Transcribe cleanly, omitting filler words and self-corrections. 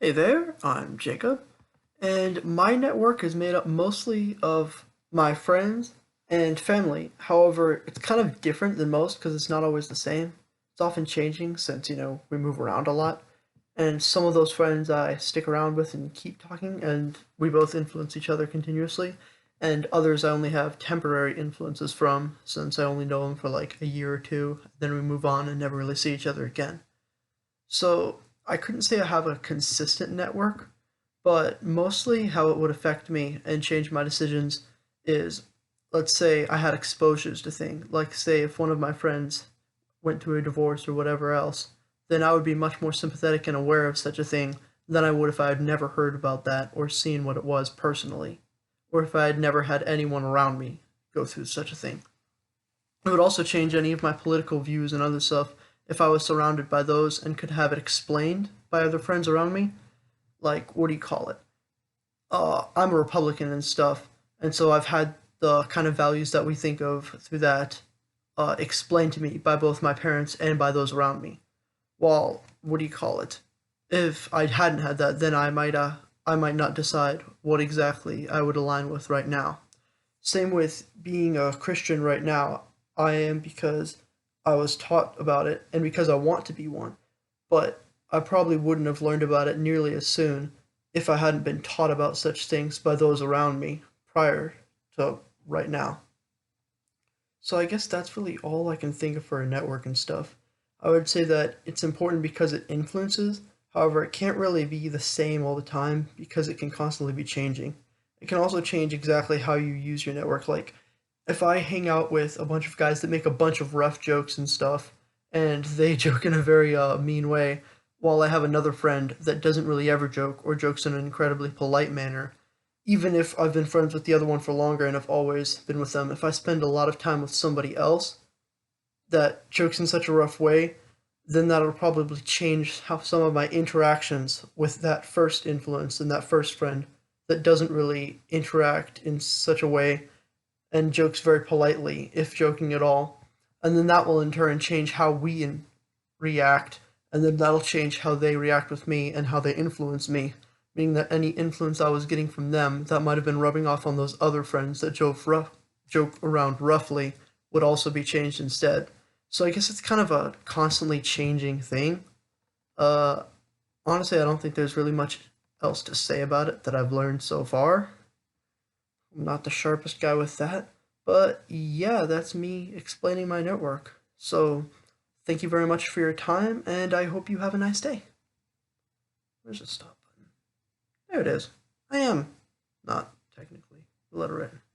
Hey there, I'm Jacob, and my network is made up mostly of my friends and family. However, it's kind of different than most because it's not always the same. It's often changing since, we move around a lot. And some of those friends I stick around with and keep talking, and we both influence each other continuously. And others I only have temporary influences from, since I only know them for like a year or two, then we move on and never really see each other again. So I couldn't say I have a consistent network, but mostly how it would affect me and change my decisions is, let's say I had exposures to things. Like, say, if one of my friends went through a divorce or whatever else, then I would be much more sympathetic and aware of such a thing than I would if I had never heard about that or seen what it was personally, or if I had never had anyone around me go through such a thing. It would also change any of my political views and other stuff if I was surrounded by those and could have it explained by other friends around me. Like, what do you call it? I'm a Republican and stuff, and so I've had the kind of values that we think of through that explained to me by both my parents and by those around me. Well, what do you call it? If I hadn't had that, then I might not decide what exactly I would align with right now. Same with being a Christian right now. I am because I was taught about it and because I want to be one. But I probably wouldn't have learned about it nearly as soon if I hadn't been taught about such things by those around me prior to right now. So I guess that's really all I can think of for a network and stuff. I would say that it's important because it influences, however, it can't really be the same all the time because it can constantly be changing. It can also change exactly how you use your network. Like, if I hang out with a bunch of guys that make a bunch of rough jokes and stuff, and they joke in a very mean way, while I have another friend that doesn't really ever joke or jokes in an incredibly polite manner, even if I've been friends with the other one for longer and I've always been with them, if I spend a lot of time with somebody else that jokes in such a rough way, then that'll probably change how some of my interactions with that first influence and that first friend that doesn't really interact in such a way and jokes very politely, if joking at all. And then that will in turn change how react, and then that'll change how they react with me and how they influence me. Meaning that any influence I was getting from them that might have been rubbing off on those other friends that joke around roughly would also be changed instead. So I guess it's kind of a constantly changing thing. Uh, Honestly, I don't think there's really much else to say about it that I've learned so far. I'm not the sharpest guy with that. But yeah, that's me explaining my network. So thank you very much for your time, and I hope you have a nice day. Where's the stop button? There it is. I am not technically illiterate.